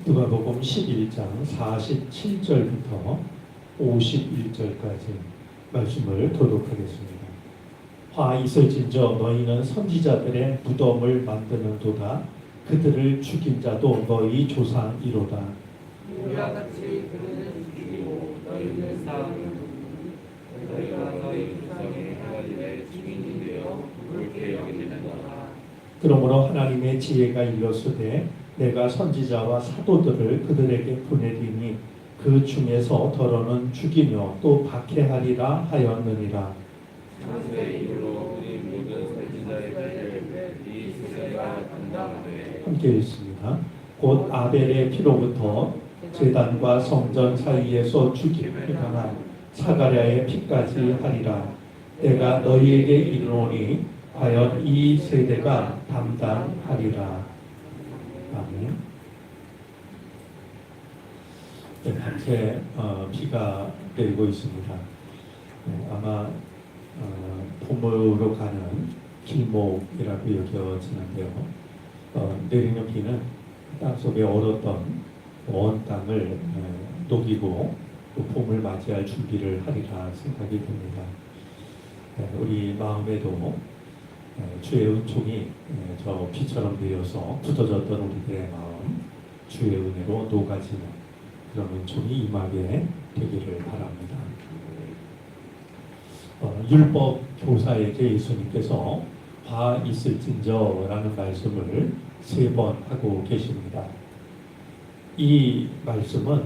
누가복음 11장 47절부터 51절까지 말씀을 교독하겠습니다. 화 있을진저 너희는 선지자들의 무덤을 만드는도다. 그들을 죽인 자도 너희 조상이로다. 우리와 같이 그들을 죽이고 너희를 쌓아놓은 너희가 너희 조상의 가지를 증인이 되어 옳게 여기는도다. 그러므로 하나님의 지혜가 이르렀으되 내가 선지자와 사도들을 그들에게 보내리니 그 중에서 더러는 죽이며 또 박해하리라 하였느니라. 창세의 이후로 우리 모든 선지자의 죄를 이 세대가 담당하되 함께 읽습니다. 곧 아벨의 피로부터 제단과 성전 사이에서 죽임을 당한 사가랴의 피까지 하리라. 내가 너희에게 이르노니 과연 이 세대가 담당하리라. 아멘. 네, 밤새 비가 내리고 있습니다. 아마 봄으로 가는 길목이라고 여겨지는데요. 내리는 비는 땅속에 얼었던 먼 땅을 녹이고 또 봄을 맞이할 준비를 하리라 생각이 듭니다. 우리 마음에도 주의 은총이 저 비처럼 내려서 굳어졌던 우리들의 마음 주의 은혜로 녹아지는 그런 은총이 임하게 되기를 바랍니다. 율법 교사에게 예수님께서 화 있을진저라는 말씀을 3번 하고 계십니다. 이 말씀은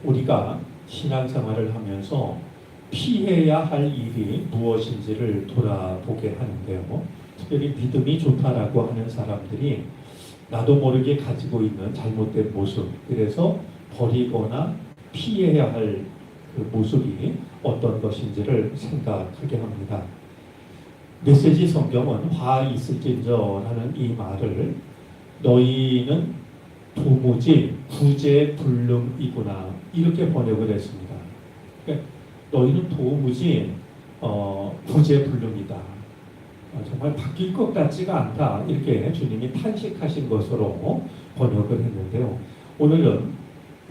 우리가 신앙생활을 하면서 피해야 할 일이 무엇인지를 돌아보게 하는데요. 특별히 믿음이 좋다라고 하는 사람들이 나도 모르게 가지고 있는 잘못된 모습, 그래서 버리거나 피해야 할 그 모습이 어떤 것인지를 생각하게 합니다. 메시지 성경은 화 있을진저라는 이 말을 너희는 도무지 구제불능이구나 이렇게 번역을 했습니다. 그러니까 너희는 도무지 구제불능이다. 정말 바뀔 것 같지가 않다. 이렇게 주님이 탄식하신 것으로 번역을 했는데요. 오늘은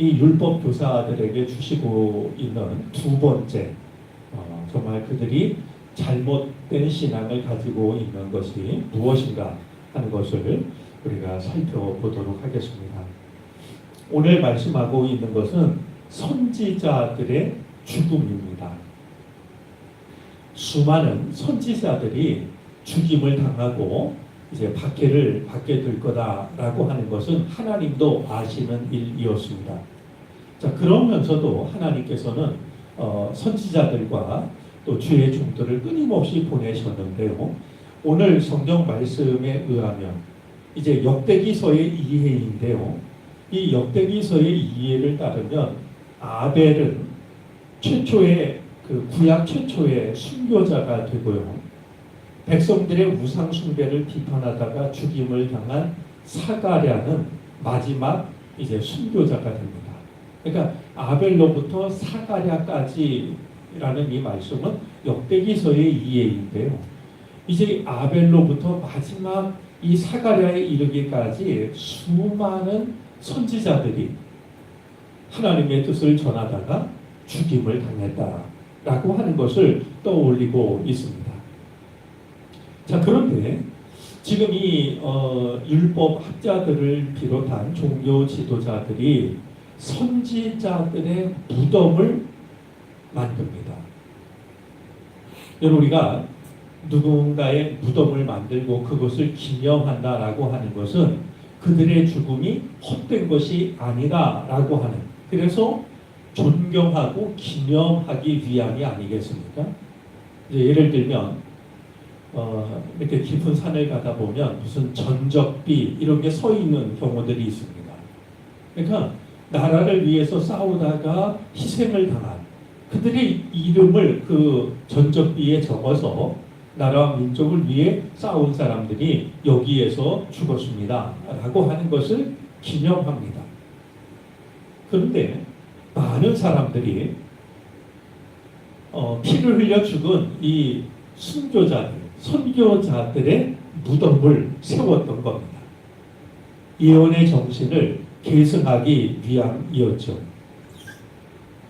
이 율법 교사들에게 주시고 있는 2번째 정말 그들이 잘못된 신앙을 가지고 있는 것이 무엇인가 하는 것을 우리가 살펴보도록 하겠습니다. 오늘 말씀하고 있는 것은 선지자들의 죽음입니다. 수많은 선지자들이 죽임을 당하고 이제 박해를 받게 될 거다라고 하는 것은 하나님도 아시는 일이었습니다. 자, 그러면서도 하나님께서는 선지자들과 또 주의 종들을 끊임없이 보내셨는데요. 오늘 성경 말씀에 의하면 이제 역대기서의 이해인데요. 이 역대기서의 이해를 따르면 아벨은 최초의 그 구약 최초의 순교자가 되고요. 백성들의 우상 숭배를 비판하다가 죽임을 당한 사가랴는 마지막 이제 순교자가 됩니다. 그러니까 아벨로부터 사가랴까지라는 이 말씀은 역대기서의 이해인데요. 이제 아벨로부터 마지막 이 사가랴에 이르기까지 수많은 선지자들이 하나님의 뜻을 전하다가 죽임을 당했다라고 하는 것을 떠올리고 있습니다. 자, 그런데 지금 이 율법 학자들을 비롯한 종교 지도자들이 선지자들의 무덤을 만듭니다. 여러분, 우리가 누군가의 무덤을 만들고 그것을 기념한다라고 하는 것은 그들의 죽음이 헛된 것이 아니다라고 하는, 그래서 존경하고 기념하기 위함이 아니겠습니까? 이제 예를 들면 이렇게 깊은 산을 가다 보면 무슨 전적비 이런 게 서 있는 경우들이 있습니다. 그러니까 나라를 위해서 싸우다가 희생을 당한 그들의 이름을 그 전적비에 적어서 나라와 민족을 위해 싸운 사람들이 여기에서 죽었습니다 라고 하는 것을 기념합니다. 그런데 많은 사람들이 피를 흘려 죽은 이 순교자들, 선교자들의 무덤을 세웠던 겁니다. 예언의 정신을 계승하기 위함이었죠.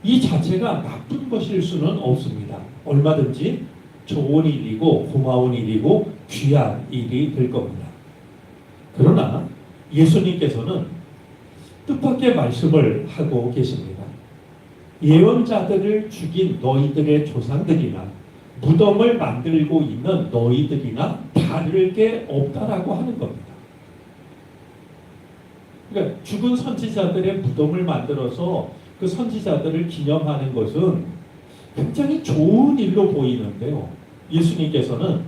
이 자체가 나쁜 것일 수는 없습니다. 얼마든지 좋은 일이고 고마운 일이고 귀한 일이 될 겁니다. 그러나 예수님께서는 뜻밖의 말씀을 하고 계십니다. 예언자들을 죽인 너희들의 조상들이나 무덤을 만들고 있는 너희들이나 다를 게 없다라고 하는 겁니다. 그러니까 죽은 선지자들의 무덤을 만들어서 그 선지자들을 기념하는 것은 굉장히 좋은 일로 보이는데요. 예수님께서는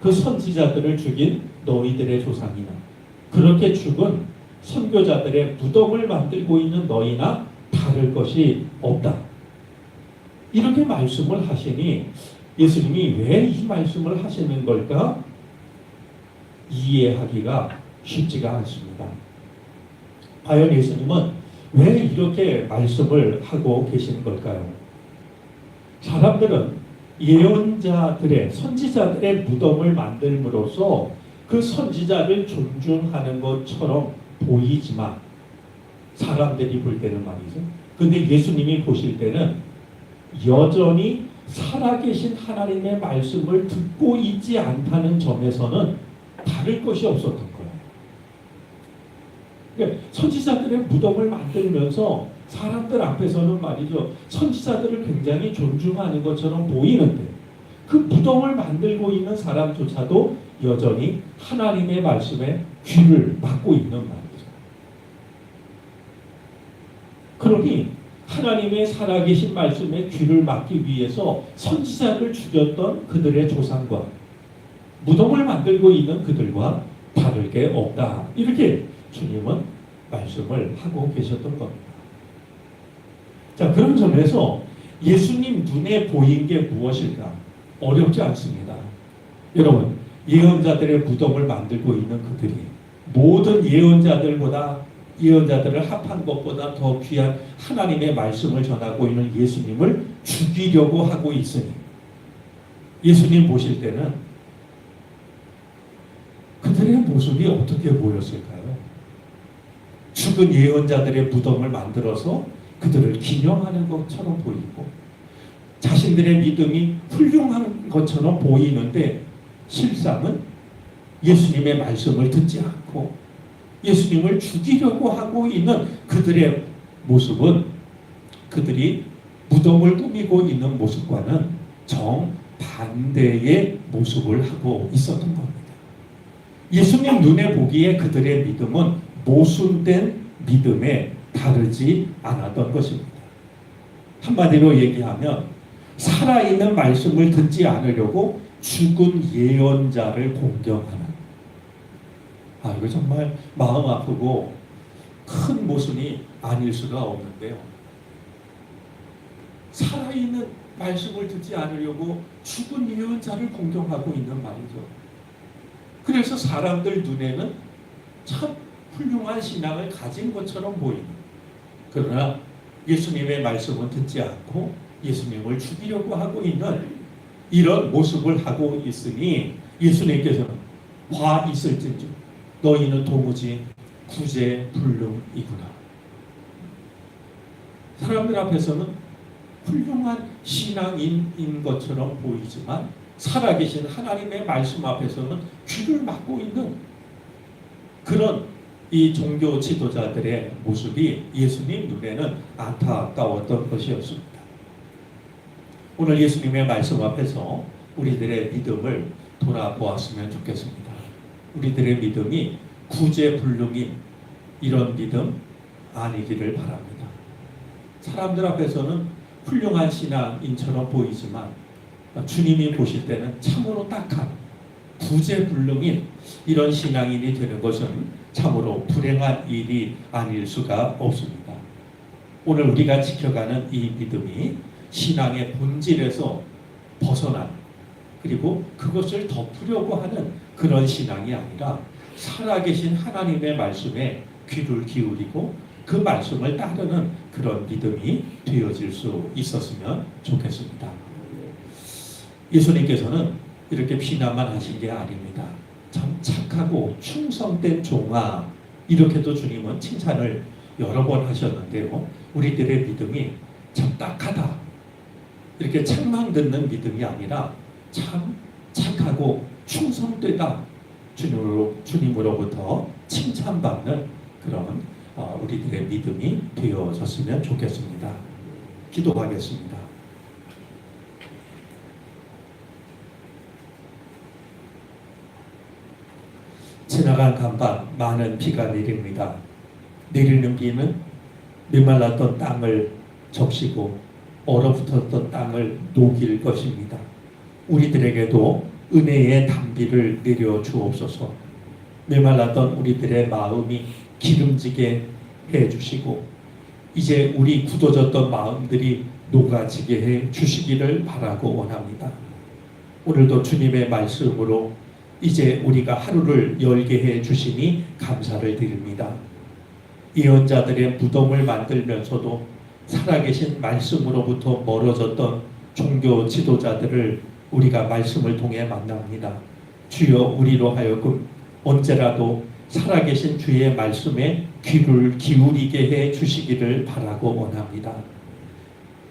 그 선지자들을 죽인 너희들의 조상이나 그렇게 죽은 선교자들의 무덤을 만들고 있는 너희나 다를 것이 없다. 이렇게 말씀을 하시니 예수님이 왜 이 말씀을 하시는 걸까? 이해하기가 쉽지가 않습니다. 과연 예수님은 왜 이렇게 말씀을 하고 계신 걸까요? 사람들은 예언자들의 선지자들의 무덤을 만들므로써 그 선지자를 존중하는 것처럼 보이지만 사람들이 볼 때는 말이죠. 근데 예수님이 보실 때는 여전히 살아계신 하나님의 말씀을 듣고 있지 않다는 점에서는 다를 것이 없었던 거예요. 그러니까 선지자들의 무덤을 만들면서 사람들 앞에서는 말이죠. 선지자들을 굉장히 존중하는 것처럼 보이는데 그 무덤을 만들고 있는 사람조차도 여전히 하나님의 말씀에 귀를 막고 있는 말이죠. 그러니 하나님의 살아계신 말씀에 귀를 막기 위해서 선지자를 죽였던 그들의 조상과 무덤을 만들고 있는 그들과 다를 게 없다. 이렇게 주님은 말씀을 하고 계셨던 겁니다. 자, 그런 점에서 예수님 눈에 보인 게 무엇일까? 어렵지 않습니다. 여러분, 예언자들의 무덤을 만들고 있는 그들이 모든 예언자들을 합한 것보다 더 귀한 하나님의 말씀을 전하고 있는 예수님을 죽이려고 하고 있으니 예수님 보실 때는 그들의 모습이 어떻게 보였을까요? 죽은 예언자들의 무덤을 만들어서 그들을 기념하는 것처럼 보이고 자신들의 믿음이 훌륭한 것처럼 보이는데 실상은 예수님의 말씀을 듣지 않고 예수님을 죽이려고 하고 있는 그들의 모습은 그들이 무덤을 꾸미고 있는 모습과는 정반대의 모습을 하고 있었던 겁니다. 예수님 눈에 보기에 그들의 믿음은 모순된 믿음에 다르지 않았던 것입니다. 한마디로 얘기하면 살아있는 말씀을 듣지 않으려고 죽은 예언자를 공경하는 이거 정말 마음 아프고 큰 모순이 아닐 수가 없는데요. 살아있는 말씀을 듣지 않으려고 죽은 예언자를 공경하고 있는 말이죠. 그래서 사람들 눈에는 참 훌륭한 신앙을 가진 것처럼 보입니다. 그러나 예수님의 말씀은 듣지 않고 예수님을 죽이려고 하고 있는 이런 모습을 하고 있으니 예수님께서는 화 있을진즉 너희는 도무지 구제불능이구나. 사람들 앞에서는 훌륭한 신앙인인 것처럼 보이지만 살아계신 하나님의 말씀 앞에서는 귀를 막고 있는 그런 이 종교 지도자들의 모습이 예수님 눈에는 안타까웠던 것이었습니다. 오늘 예수님의 말씀 앞에서 우리들의 믿음을 돌아보았으면 좋겠습니다. 우리들의 믿음이 구제불능인 이런 믿음 아니기를 바랍니다. 사람들 앞에서는 훌륭한 신앙인처럼 보이지만 주님이 보실 때는 참으로 딱한 구제불능인 이런 신앙인이 되는 것은 참으로 불행한 일이 아닐 수가 없습니다. 오늘 우리가 지켜가는 이 믿음이 신앙의 본질에서 벗어난 그리고 그것을 덮으려고 하는 그런 신앙이 아니라 살아계신 하나님의 말씀에 귀를 기울이고 그 말씀을 따르는 그런 믿음이 되어질 수 있었으면 좋겠습니다. 예수님께서는 이렇게 비난만 하신 게 아닙니다. 참 착하고 충성된 종아 이렇게도 주님은 칭찬을 여러 번 하셨는데요. 우리들의 믿음이 참 딱하다, 이렇게 책망 듣는 믿음이 아니라 참 착하고 충성되다, 주님으로부터 칭찬받는 그런 우리들의 믿음이 되어졌으면 좋겠습니다. 기도하겠습니다. 지나간 간밤 많은 비가 내립니다. 내리는 비는 메말랐던 땅을 적시고 얼어붙었던 땅을 녹일 것입니다. 우리들에게도 은혜의 단비를 내려 주옵소서. 메말랐던 우리들의 마음이 기름지게 해주시고 이제 우리 굳어졌던 마음들이 녹아지게 해 주시기를 바라고 원합니다. 오늘도 주님의 말씀으로 이제 우리가 하루를 열게 해 주시니 감사를 드립니다. 예언자들의 무덤을 만들면서도 살아계신 말씀으로부터 멀어졌던 종교 지도자들을 우리가 말씀을 통해 만납니다. 주여, 우리로 하여금 언제라도 살아계신 주의 말씀에 귀를 기울이게 해 주시기를 바라고 원합니다.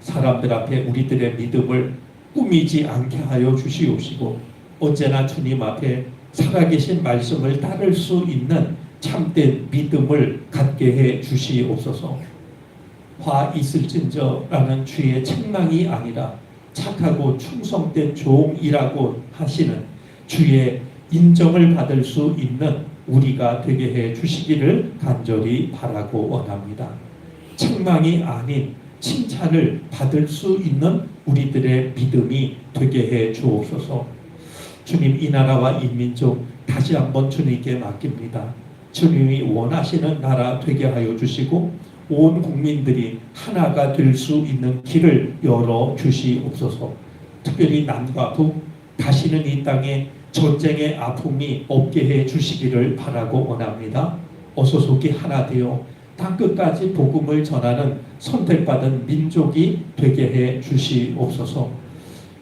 사람들 앞에 우리들의 믿음을 꾸미지 않게 하여 주시옵시고 언제나 주님 앞에 살아계신 말씀을 따를 수 있는 참된 믿음을 갖게 해 주시옵소서. 화 있을진저라는 주의 책망이 아니라 착하고 충성된 종이라고 하시는 주의 인정을 받을 수 있는 우리가 되게 해 주시기를 간절히 바라고 원합니다. 책망이 아닌 칭찬을 받을 수 있는 우리들의 믿음이 되게 해 주옵소서. 주님, 이 나라와 이 민족 다시 한번 주님께 맡깁니다. 주님이 원하시는 나라 되게 하여 주시고 온 국민들이 하나가 될 수 있는 길을 열어 주시옵소서. 특별히 남과 북 다시는 이 땅에 전쟁의 아픔이 없게 해 주시기를 바라고 원합니다. 어서 속히 하나 되어 땅끝까지 복음을 전하는 선택받은 민족이 되게 해 주시옵소서.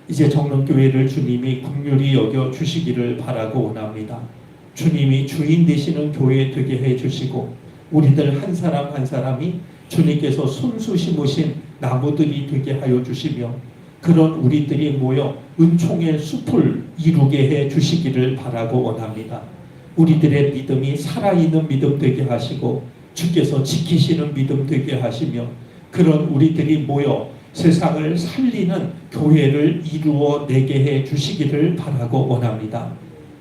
이제 정론교회를 주님이 긍휼히 여겨 주시기를 바라고 원합니다. 주님이 주인 되시는 교회 되게 해 주시고 우리들 한 사람 한 사람이 주님께서 손수 심으신 나무들이 되게 하여 주시며 그런 우리들이 모여 은총의 숲을 이루게 해 주시기를 바라고 원합니다. 우리들의 믿음이 살아있는 믿음 되게 하시고 주께서 지키시는 믿음 되게 하시며 그런 우리들이 모여 세상을 살리는 교회를 이루어내게 해 주시기를 바라고 원합니다.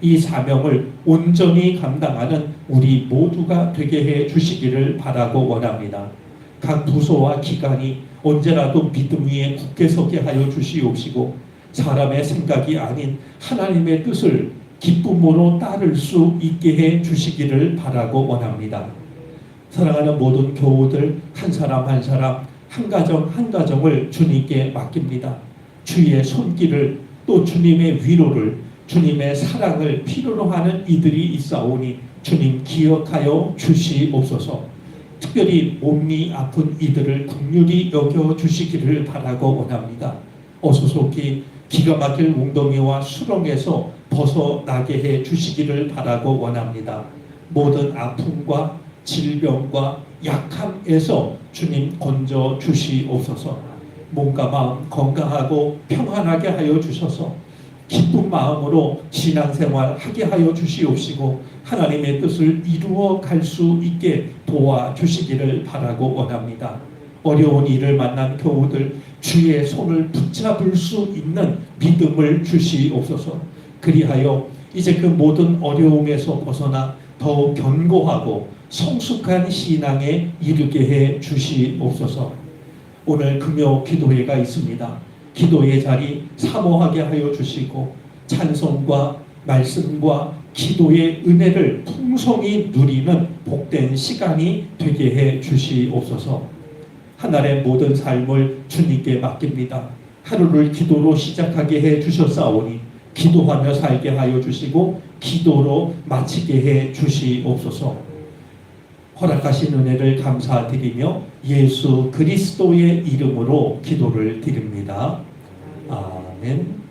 이 사명을 온전히 감당하는 우리 모두가 되게 해 주시기를 바라고 원합니다. 각 부서와 기관이 언제라도 믿음 위에 굳게 서게 하여 주시옵시고 사람의 생각이 아닌 하나님의 뜻을 기쁨으로 따를 수 있게 해 주시기를 바라고 원합니다. 사랑하는 모든 교우들 한 사람 한 사람 한 가정 한 가정을 주님께 맡깁니다. 주의 손길을 또 주님의 위로를 주님의 사랑을 필요로 하는 이들이 있사오니 주님 기억하여 주시옵소서. 특별히 몸이 아픈 이들을 긍휼히 여겨 주시기를 바라고 원합니다. 어서 속히 기가 막힐 웅덩이와 수렁에서 벗어나게 해 주시기를 바라고 원합니다. 모든 아픔과 질병과 약함에서 주님 건져 주시옵소서. 몸과 마음 건강하고 평안하게 하여 주셔서 기쁜 마음으로 신앙생활 하게 하여 주시옵시고 하나님의 뜻을 이루어 갈 수 있게 도와주시기를 바라고 원합니다. 어려운 일을 만난 교우들 주의 손을 붙잡을 수 있는 믿음을 주시옵소서. 그리하여 이제 그 모든 어려움에서 벗어나 더욱 견고하고 성숙한 신앙에 이르게 해 주시옵소서. 오늘 금요 기도회가 있습니다. 기도의 자리 사모하게 하여 주시고 찬송과 말씀과 기도의 은혜를 풍성히 누리는 복된 시간이 되게 해 주시옵소서. 하나의 모든 삶을 주님께 맡깁니다. 하루를 기도로 시작하게 해 주셨사오니 기도하며 살게 하여 주시고 기도로 마치게 해 주시옵소서. 허락하신 은혜를 감사드리며 예수 그리스도의 이름으로 기도를 드립니다. 아멘.